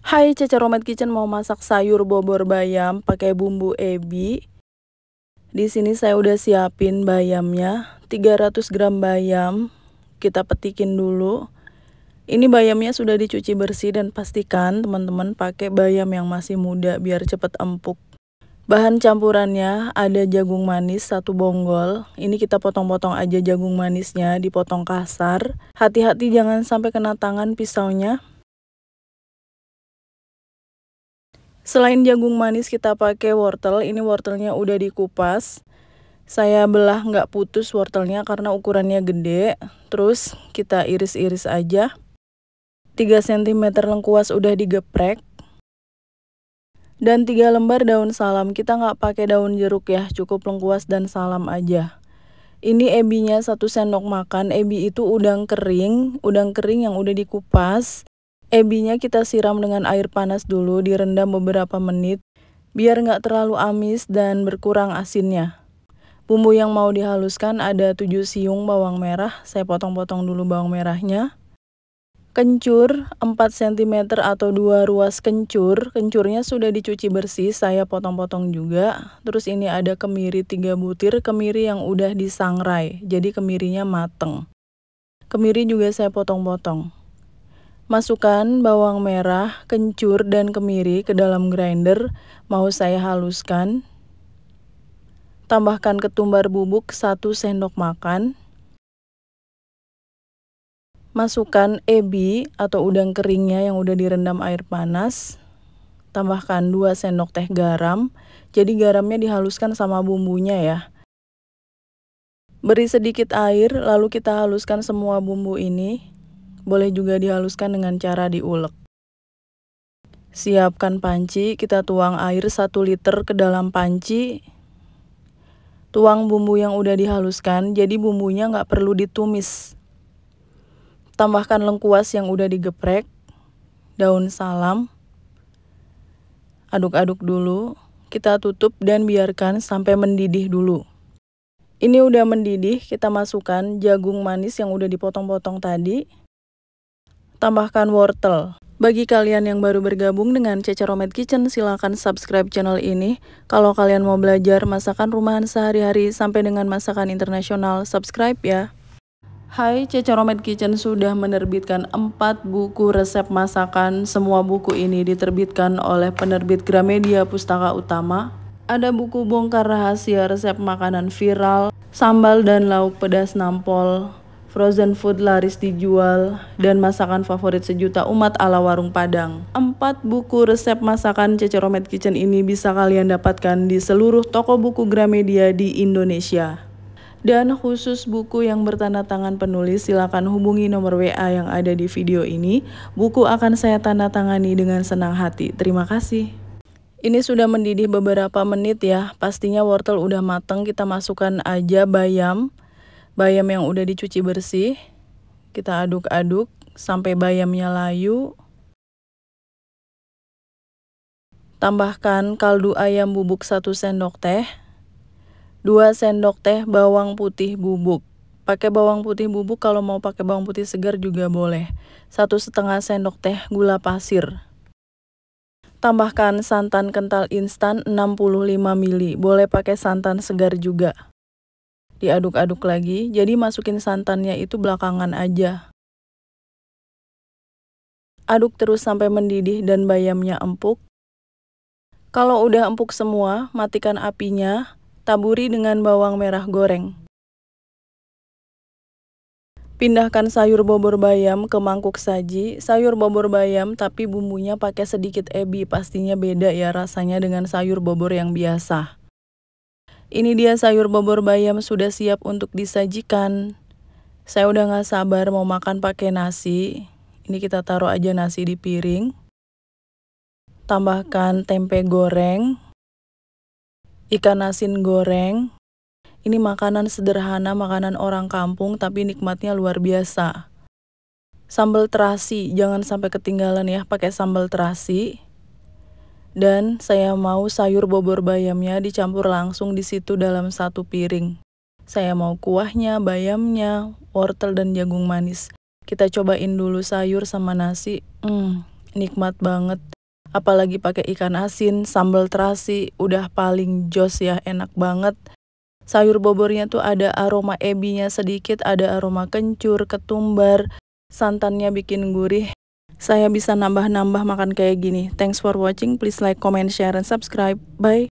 Hai, Cece Romet Kitchen mau masak sayur bobor bayam pakai bumbu ebi. Di sini saya udah siapin bayamnya, 300 gram bayam. Kita petikin dulu. Ini bayamnya sudah dicuci bersih dan pastikan teman-teman pakai bayam yang masih muda biar cepet empuk. Bahan campurannya ada jagung manis 1 bonggol. Ini kita potong-potong aja jagung manisnya, dipotong kasar. Hati-hati jangan sampai kena tangan pisaunya. Selain jagung manis kita pakai wortel. Ini wortelnya udah dikupas. Saya belah nggak putus wortelnya karena ukurannya gede. Terus kita iris-iris aja. 3 cm lengkuas udah digeprek. Dan 3 lembar daun salam. Kita nggak pakai daun jeruk ya, cukup lengkuas dan salam aja. Ini ebinya 1 sendok makan. Ebi itu udang kering yang udah dikupas. Ebinya kita siram dengan air panas dulu, direndam beberapa menit, biar nggak terlalu amis dan berkurang asinnya. Bumbu yang mau dihaluskan ada 7 siung bawang merah, saya potong-potong dulu bawang merahnya. Kencur 4 cm atau 2 ruas kencur, kencurnya sudah dicuci bersih, saya potong-potong juga. Terus ini ada kemiri 3 butir, kemiri yang udah disangrai, jadi kemirinya mateng. Kemiri juga saya potong-potong. Masukkan bawang merah, kencur, dan kemiri ke dalam grinder, mau saya haluskan. Tambahkan ketumbar bubuk 1 sendok makan. Masukkan ebi atau udang keringnya yang udah direndam air panas. Tambahkan 2 sendok teh garam, jadi garamnya dihaluskan sama bumbunya ya. Beri sedikit air, lalu kita haluskan semua bumbu ini. Boleh juga dihaluskan dengan cara diulek. Siapkan panci, kita tuang air 1 liter ke dalam panci. Tuang bumbu yang udah dihaluskan, jadi bumbunya nggak perlu ditumis. Tambahkan lengkuas yang udah digeprek, daun salam. Aduk-aduk dulu, kita tutup dan biarkan sampai mendidih dulu. Ini udah mendidih, kita masukkan jagung manis yang udah dipotong-potong tadi. Tambahkan wortel. Bagi kalian yang baru bergabung dengan Cece Romet Kitchen, silahkan subscribe channel ini. Kalau kalian mau belajar masakan rumahan sehari-hari sampai dengan masakan internasional, subscribe ya. Hai, Cece Romet Kitchen sudah menerbitkan 4 buku resep masakan. Semua buku ini diterbitkan oleh penerbit Gramedia Pustaka Utama. Ada buku bongkar rahasia resep makanan viral, sambal dan lauk pedas nampol, frozen food laris dijual, dan masakan favorit sejuta umat ala warung Padang. 4 buku resep masakan Cece Romet Kitchen ini bisa kalian dapatkan di seluruh toko buku Gramedia di Indonesia. Dan khusus buku yang bertanda tangan penulis, silakan hubungi nomor WA yang ada di video ini. Buku akan saya tanda tangani dengan senang hati. Terima kasih. Ini sudah mendidih beberapa menit ya, pastinya wortel udah mateng. Kita masukkan aja bayam yang udah dicuci bersih. Kita aduk-aduk sampai bayamnya layu. Tambahkan kaldu ayam bubuk 1 sendok teh, 2 sendok teh bawang putih bubuk. Pakai bawang putih bubuk, kalau mau pakai bawang putih segar juga boleh. 1,5 sendok teh gula pasir. Tambahkan santan kental instan 65 ml, boleh pakai santan segar juga. Diaduk-aduk lagi, jadi masukin santannya itu belakangan aja. Aduk terus sampai mendidih dan bayamnya empuk. Kalau udah empuk semua, matikan apinya, taburi dengan bawang merah goreng. Pindahkan sayur bobor bayam ke mangkuk saji. Sayur bobor bayam tapi bumbunya pakai sedikit ebi, pastinya beda ya rasanya dengan sayur bobor yang biasa. Ini dia sayur bobor bayam sudah siap untuk disajikan. Saya udah gak sabar mau makan pakai nasi. Ini kita taruh aja nasi di piring. Tambahkan tempe goreng, ikan asin goreng. Ini makanan sederhana, makanan orang kampung tapi nikmatnya luar biasa. Sambal terasi, jangan sampai ketinggalan ya, pakai sambal terasi. Dan saya mau sayur bobor bayamnya dicampur langsung di situ dalam 1 piring. Saya mau kuahnya, bayamnya, wortel dan jagung manis. Kita cobain dulu sayur sama nasi. Nikmat banget. Apalagi pakai ikan asin, sambal terasi, udah paling jos ya, enak banget. Sayur bobornya tuh ada aroma ebinya sedikit, ada aroma kencur, ketumbar, santannya bikin gurih. Saya bisa nambah-nambah makan kayak gini. Thanks for watching, please like, comment, share, and subscribe. Bye!